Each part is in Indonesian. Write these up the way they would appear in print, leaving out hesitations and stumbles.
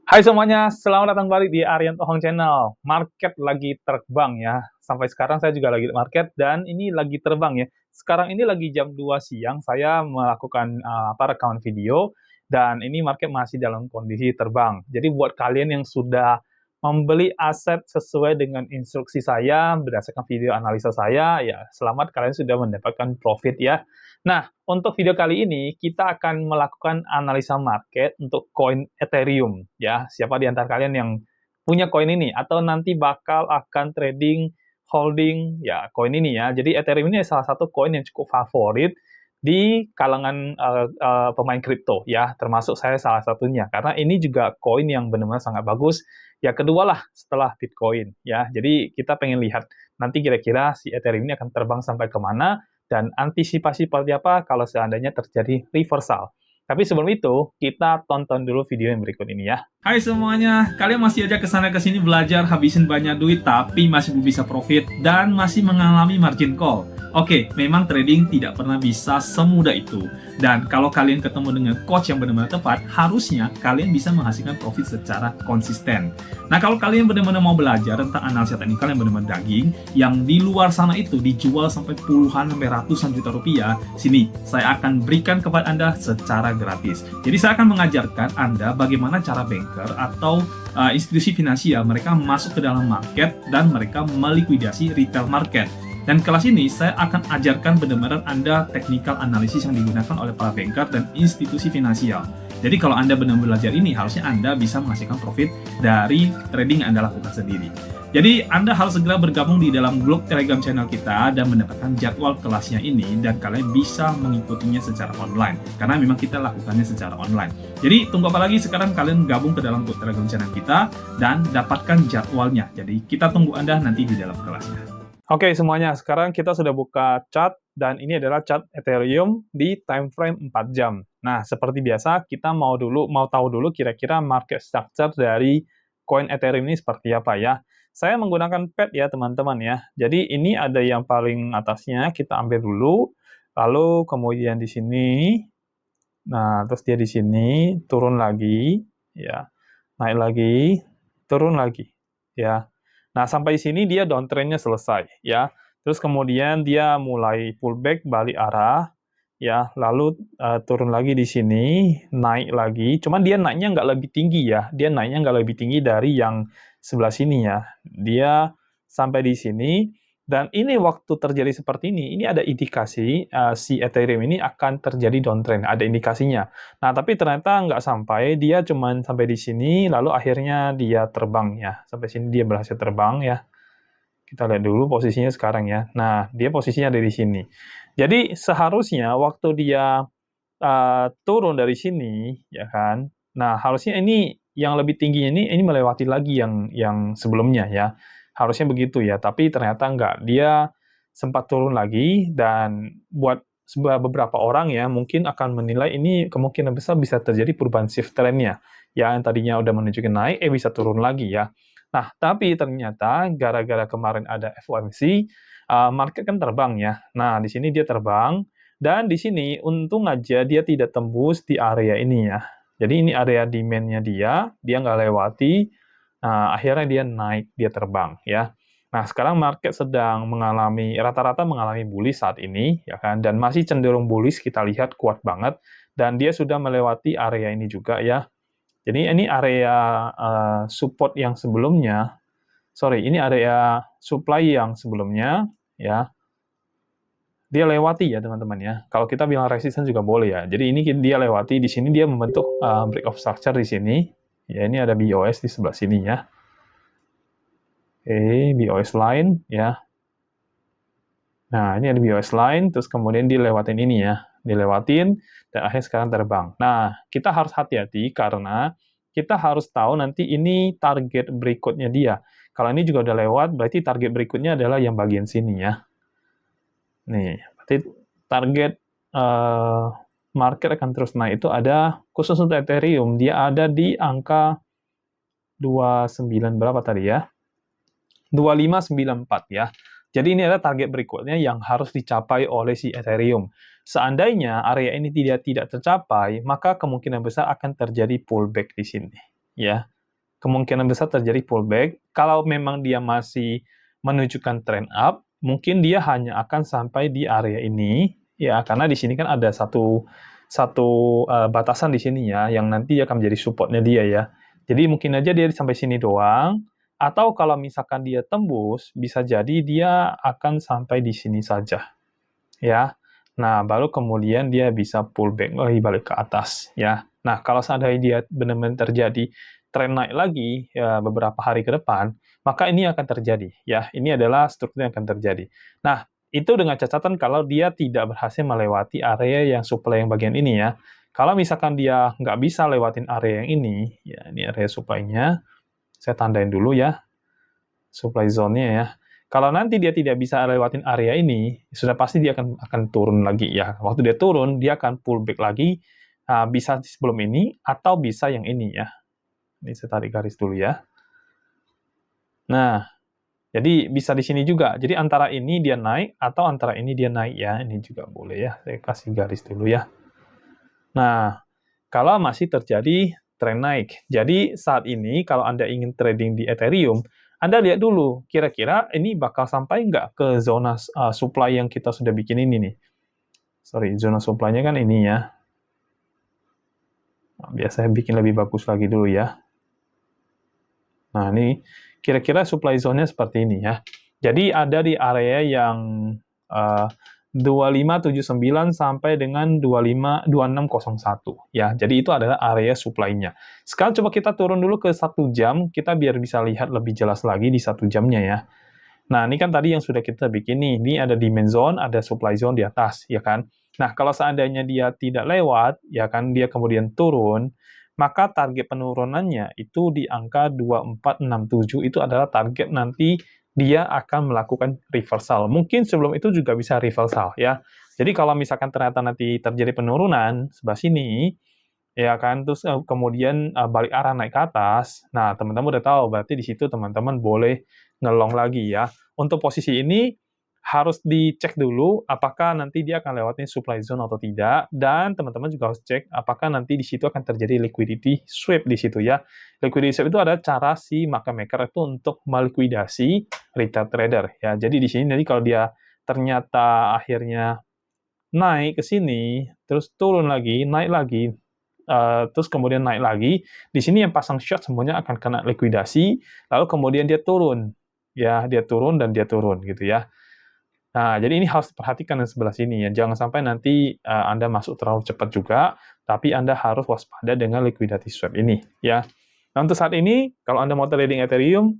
Hai semuanya, selamat datang kembali di Arianto Hong Channel. Market lagi terbang ya. Sampai sekarang saya juga lagi di market dan ini lagi terbang ya. Sekarang ini lagi jam 2 siang, saya melakukan rekaman video dan ini market masih dalam kondisi terbang. Jadi buat kalian yang sudah membeli aset sesuai dengan instruksi saya berdasarkan video analisa saya, ya selamat kalian sudah mendapatkan profit ya. Nah, untuk video kali ini, kita akan melakukan analisa market untuk koin Ethereum, ya. Siapa di antara kalian yang punya koin ini, atau nanti bakal akan trading, holding, ya, koin ini ya. Jadi Ethereum ini salah satu koin yang cukup favorit di kalangan pemain kripto, ya. Termasuk saya salah satunya, karena ini juga koin yang benar-benar sangat bagus. Ya, kedua lah setelah Bitcoin, ya. Jadi kita pengen lihat nanti kira-kira si Ethereum ini akan terbang sampai kemana, dan antisipasi seperti apa kalau seandainya terjadi reversal. Tapi sebelum itu, kita tonton dulu video yang berikut ini ya. Hai semuanya, kalian masih aja kesana kesini belajar habisin banyak duit tapi masih belum bisa profit dan masih mengalami margin call. Oke, memang trading tidak pernah bisa semudah itu. Dan kalau kalian ketemu dengan coach yang benar-benar tepat, harusnya kalian bisa menghasilkan profit secara konsisten. Nah, kalau kalian benar-benar mau belajar tentang analisa teknikal yang benar-benar daging, yang di luar sana itu dijual sampai puluhan sampai ratusan juta rupiah, sini saya akan berikan kepada Anda secara gratis. Jadi saya akan mengajarkan Anda bagaimana cara banker atau institusi finansial mereka masuk ke dalam market dan mereka melikuidasi retail market. Dan kelas ini saya akan ajarkan benar-benar Anda technical analisis yang digunakan oleh para banker dan institusi finansial. Jadi kalau Anda benar-benar belajar ini, harusnya Anda bisa menghasilkan profit dari trading yang Anda lakukan sendiri. Jadi Anda harus segera bergabung di dalam grup Telegram channel kita dan mendapatkan jadwal kelasnya ini, dan kalian bisa mengikutinya secara online karena memang kita lakukannya secara online. Jadi tunggu apa lagi, sekarang kalian gabung ke dalam grup Telegram channel kita dan dapatkan jadwalnya. Jadi kita tunggu Anda nanti di dalam kelasnya. Oke semuanya, sekarang kita sudah buka chart dan ini adalah chart Ethereum di time frame 4 jam. Nah, seperti biasa kita mau tahu dulu kira-kira market structure dari koin Ethereum ini seperti apa ya. Saya menggunakan pad ya teman-teman ya. Jadi ini ada yang paling atasnya, kita ambil dulu. Lalu kemudian di sini, nah terus dia di sini turun lagi, ya, naik lagi, turun lagi, ya. Nah, sampai sini dia downtrend-nya selesai, ya. Terus kemudian dia mulai pullback, balik arah, ya. Lalu turun lagi di sini, naik lagi. Cuman dia naiknya nggak lebih tinggi ya. Dia naiknya nggak lebih tinggi dari yang sebelah sini ya. Dia sampai di sini. Dan ini waktu terjadi seperti ini ada indikasi si Ethereum ini akan terjadi downtrend, ada indikasinya. Nah, tapi ternyata nggak sampai, dia cuman sampai di sini, lalu akhirnya dia terbang ya. Sampai sini dia berhasil terbang ya. Kita lihat dulu posisinya sekarang ya. Nah, dia posisinya ada di sini. Jadi seharusnya waktu dia turun dari sini, ya kan. Nah, harusnya ini yang lebih tingginya ini melewati lagi yang sebelumnya ya. Harusnya begitu ya, tapi ternyata enggak. Dia sempat turun lagi dan buat beberapa orang ya, mungkin akan menilai ini kemungkinan besar bisa terjadi perubahan shift trend-nya. Ya, yang tadinya udah menunjukkan naik, bisa turun lagi ya. Nah, tapi ternyata gara-gara kemarin ada FOMC, market kan terbang ya. Nah, di sini dia terbang, dan di sini untung aja dia tidak tembus di area ini ya. Jadi ini area demand-nya dia nggak lewati, nah akhirnya dia naik, dia terbang ya. Nah sekarang market sedang rata-rata mengalami bullish saat ini, ya kan, dan masih cenderung bullish, kita lihat kuat banget, dan dia sudah melewati area ini juga ya. Jadi ini area support yang sebelumnya, ini area supply yang sebelumnya, ya, dia lewati ya teman-teman ya. Kalau kita bilang resistance juga boleh ya. Jadi ini dia lewati, di sini dia membentuk break of structure di sini. Ya, ini ada BOS di sebelah sini ya. Oke, BOS line ya. Nah, ini ada BOS line, terus kemudian dilewatin ini ya. Dilewatin, dan akhirnya sekarang terbang. Nah, kita harus hati-hati karena kita harus tahu nanti ini target berikutnya dia. Kalau ini juga udah lewat, berarti target berikutnya adalah yang bagian sini ya. Nih, berarti target market akan terus naik itu ada, khusus untuk Ethereum, dia ada di angka 29 berapa tadi ya? 2594 ya. Jadi ini adalah target berikutnya yang harus dicapai oleh si Ethereum. Seandainya area ini tidak tercapai, maka kemungkinan besar akan terjadi pullback di sini, ya. kemungkinan besar terjadi pullback. Kalau memang dia masih menunjukkan trend up, mungkin dia hanya akan sampai di area ini, ya, karena di sini kan ada satu batasan di sini ya, yang nanti akan menjadi supportnya dia ya. Jadi mungkin aja dia sampai sini doang, atau kalau misalkan dia tembus, bisa jadi dia akan sampai di sini saja, ya. Nah, baru kemudian dia bisa pullback lagi balik ke atas, ya. Nah, kalau seandainya dia benar-benar terjadi tren naik lagi ya beberapa hari ke depan, maka ini akan terjadi, ya. Ini adalah struktur yang akan terjadi. Nah, itu dengan catatan kalau dia tidak berhasil melewati area yang supply yang bagian ini ya. Kalau misalkan dia nggak bisa lewatin area yang ini, ya ini area supply-nya, saya tandain dulu ya, supply zone-nya ya. Kalau nanti dia tidak bisa lewatin area ini, sudah pasti dia akan turun lagi ya. Waktu dia turun, dia akan pullback lagi, bisa sebelum ini atau bisa yang ini ya. Ini saya tarik garis dulu ya. Nah, jadi bisa di sini juga. Jadi antara ini dia naik atau antara ini dia naik ya. Ini juga boleh ya. Saya kasih garis dulu ya. Nah, kalau masih terjadi tren naik. Jadi saat ini kalau Anda ingin trading di Ethereum, Anda lihat dulu kira-kira ini bakal sampai nggak ke zona supply yang kita sudah bikin ini nih. Sorry, zona supply-nya kan ini ya. Nah, biasa saya bikin lebih bagus lagi dulu ya. Nah, ini kira-kira supply zone-nya seperti ini ya. Jadi ada di area yang 2579 sampai dengan 2601 ya. Jadi itu adalah area supply-nya. Sekarang coba kita turun dulu ke 1 jam, kita biar bisa lihat lebih jelas lagi di 1 jamnya ya. Nah, ini kan tadi yang sudah kita bikin nih. Ini ada demand zone, ada supply zone di atas, ya kan? Nah, kalau seandainya dia tidak lewat, ya kan, dia kemudian turun, maka target penurunannya itu di angka 2467 itu adalah target nanti dia akan melakukan reversal. Mungkin sebelum itu juga bisa reversal, ya. Jadi kalau misalkan ternyata nanti terjadi penurunan sebelah sini, ya kan, terus kemudian balik arah naik ke atas, nah teman-teman udah tahu, berarti di situ teman-teman boleh ngelong lagi ya. Untuk posisi ini, harus dicek dulu apakah nanti dia akan lewatin supply zone atau tidak, dan teman-teman juga harus cek apakah nanti di situ akan terjadi liquidity sweep di situ ya. Liquidity sweep itu adalah cara si market maker itu untuk melikuidasi retail trader ya. Jadi di sini nanti kalau dia ternyata akhirnya naik ke sini, terus turun lagi, naik lagi, terus kemudian naik lagi, di sini yang pasang short semuanya akan kena likuidasi, lalu kemudian dia turun, ya, dia turun dan dia turun, gitu ya. Nah, jadi ini harus diperhatikan yang sebelah sini ya, jangan sampai nanti Anda masuk terlalu cepat juga, tapi Anda harus waspada dengan liquidity swap ini, ya. Nah, untuk saat ini, kalau Anda mau trading Ethereum,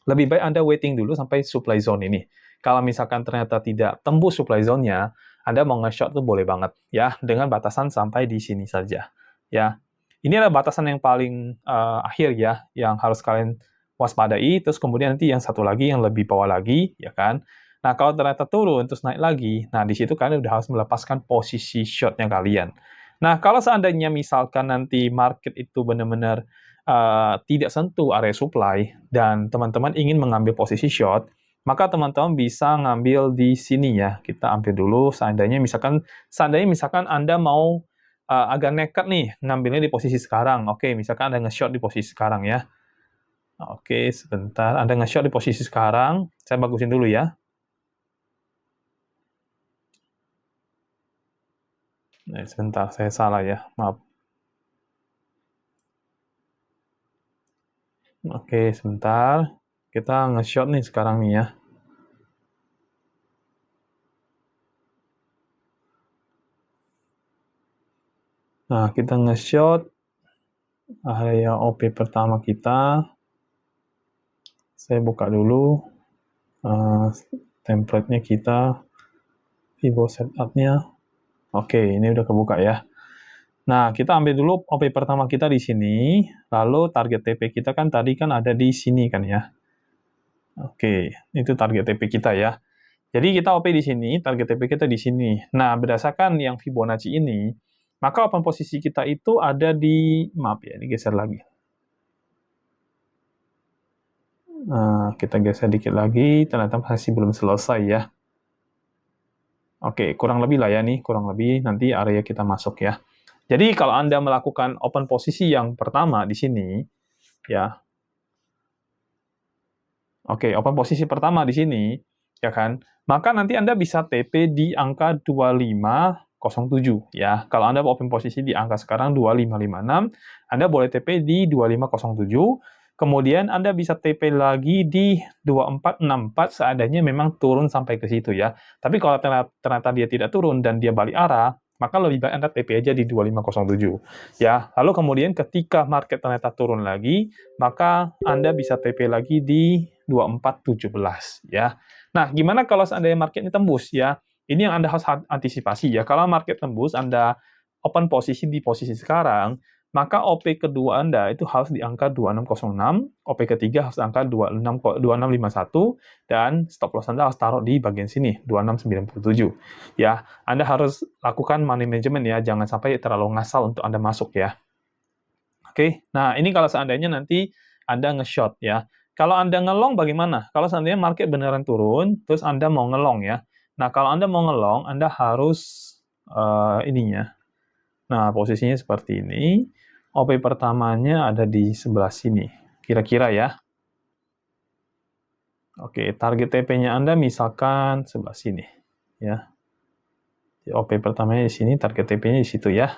lebih baik Anda waiting dulu sampai supply zone ini. Kalau misalkan ternyata tidak tembus supply zone-nya, Anda mau nge-short tuh boleh banget, ya, dengan batasan sampai di sini saja, ya. Ini adalah batasan yang paling akhir ya, yang harus kalian waspadai, terus kemudian nanti yang satu lagi yang lebih bawah lagi, ya kan. Nah, kalau ternyata turun, terus naik lagi, nah di situ kalian udah harus melepaskan posisi short-nya kalian. Nah, kalau seandainya misalkan nanti market itu benar-benar tidak sentuh area supply, dan teman-teman ingin mengambil posisi short, maka teman-teman bisa ngambil di sini ya. Kita ambil dulu, seandainya misalkan Anda mau agak nekat nih, ngambilnya di posisi sekarang. Oke, misalkan Anda nge-short di posisi sekarang ya. Oke, sebentar. Anda nge-short di posisi sekarang, saya bagusin dulu ya. Nah, sebentar, saya salah ya, maaf. Oke, sebentar. Kita nge-short nih sekarang nih ya. Nah, kita nge-short area OP pertama kita. Saya buka dulu template-nya kita, Fibo setup-nya. Oke, ini udah kebuka ya. Nah, kita ambil dulu OP pertama kita di sini, lalu target TP kita kan tadi kan ada di sini kan ya. Oke, itu target TP kita ya. Jadi kita OP di sini, target TP kita di sini. Nah, berdasarkan yang Fibonacci ini, maka open posisi kita itu ada di, maaf ya, ini geser lagi. Nah, kita geser dikit lagi, ternyata masih belum selesai ya. Oke, kurang lebih lah ya nih, kurang lebih nanti area kita masuk ya. Jadi kalau Anda melakukan open posisi yang pertama di sini, ya. Oke, open posisi pertama di sini, ya kan? Maka nanti Anda bisa TP di angka 2507, ya. Kalau Anda open posisi di angka sekarang 2556, Anda boleh TP di 2507, kemudian Anda bisa TP lagi di 2464 seandainya memang turun sampai ke situ, ya. Tapi kalau ternyata dia tidak turun dan dia balik arah, maka lebih baik Anda TP aja di 2507, ya. Lalu kemudian ketika market ternyata turun lagi, maka Anda bisa TP lagi di 2417, ya. Nah, gimana kalau seandainya market ini tembus, ya? Ini yang Anda harus antisipasi, ya. Kalau market tembus, Anda open posisi di posisi sekarang, maka OP kedua Anda itu harus di angka 2606, OP ketiga harus angka 2651, dan stop loss Anda harus taruh di bagian sini, 2697. Ya, Anda harus lakukan money management ya, jangan sampai terlalu ngasal untuk Anda masuk ya. Oke, nah ini kalau seandainya nanti Anda nge-short ya. Kalau Anda ngelong bagaimana? Kalau seandainya market beneran turun, terus Anda mau ngelong ya. Nah, kalau Anda mau ngelong, Anda harus ininya. Nah, posisinya seperti ini. OP pertamanya ada di sebelah sini, kira-kira ya. Oke, target TP-nya Anda misalkan sebelah sini, ya. OP pertamanya di sini, target TP-nya di situ ya.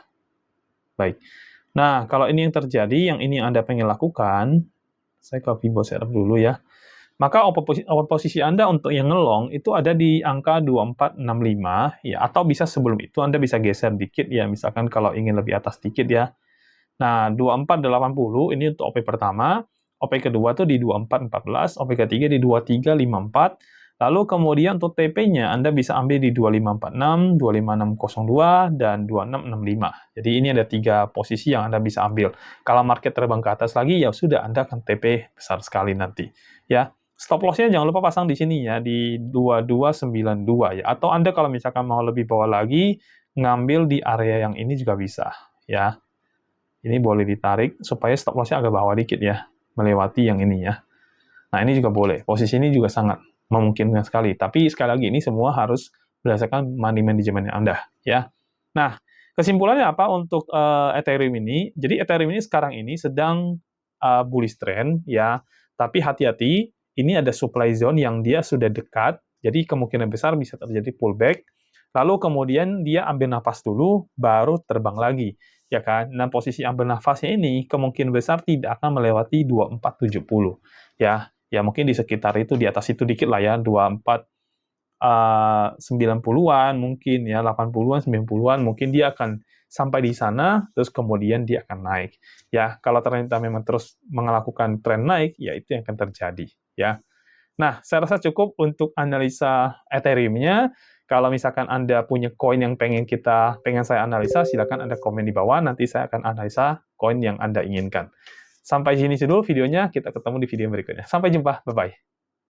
Baik. Nah, kalau ini yang terjadi, yang ini yang Anda pengen lakukan, saya copy buat setup dulu ya. Maka open posisi Anda untuk yang ngelong itu ada di angka 2465 ya, atau bisa sebelum itu Anda bisa geser dikit ya, misalkan kalau ingin lebih atas dikit ya. Nah, 2480 ini untuk OP pertama, OP kedua tuh di 2414, OP ketiga di 2354. Lalu kemudian untuk TP-nya Anda bisa ambil di 2546, 25602, dan 2665. Jadi ini ada 3 posisi yang Anda bisa ambil. Kalau market terbang ke atas lagi, ya sudah Anda akan TP besar sekali nanti. Ya, stop loss-nya jangan lupa pasang di sini ya, di 2292 ya. Atau Anda kalau misalkan mau lebih bawah lagi, ngambil di area yang ini juga bisa. Ya, ini boleh ditarik supaya stop loss-nya agak bawah dikit ya, melewati yang ini ya. Nah, ini juga boleh. Posisi ini juga sangat memungkinkan sekali. Tapi sekali lagi, ini semua harus berdasarkan money management Anda, ya. Nah, kesimpulannya apa untuk Ethereum ini? Jadi, Ethereum ini sekarang ini sedang bullish trend, ya. Tapi hati-hati, ini ada supply zone yang dia sudah dekat, jadi kemungkinan besar bisa terjadi pullback. Lalu kemudian dia ambil nafas dulu, baru terbang lagi, ya kan? Nah, posisi ambil nafasnya ini kemungkinan besar tidak akan melewati 2470, ya. Ya mungkin di sekitar itu, di atas itu dikit lah ya, 90-an mungkin ya, 80-an, 90-an, mungkin dia akan sampai di sana, terus kemudian dia akan naik. Ya, kalau ternyata memang terus melakukan tren naik, ya itu yang akan terjadi. Ya. Nah, saya rasa cukup untuk analisa Ethereum-nya. Kalau misalkan Anda punya koin yang pengen saya analisa, silakan Anda komen di bawah, nanti saya akan analisa koin yang Anda inginkan. Sampai sini dulu videonya, kita ketemu di video berikutnya. Sampai jumpa, bye-bye.